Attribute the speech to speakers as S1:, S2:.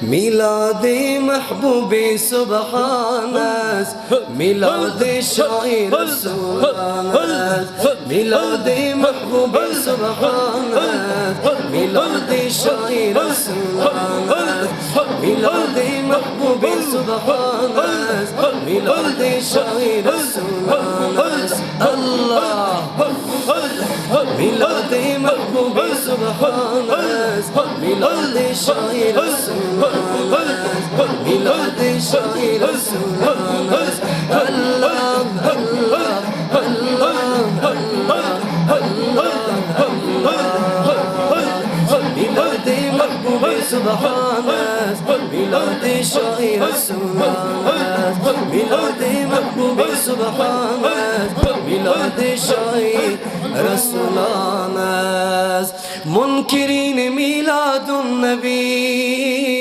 S1: ميلاد محبوب سبحان ميلاد شاعر سبحان ميلاد محبوب سبحان ميلاد شاعر سبحان ميلاد محبوب سبحان ميلاد شاعر سبحان الله ميلاد محبوب سبحان ميلاد شاعر سبحان ميلاد شاعر سبحان الله الله الله الله ميلاد محبوب سبحان ميلاد شاعر سبحان ميلاد محبوب سبحان ميلاد شاعر رسولان منكرين ميلاد النبي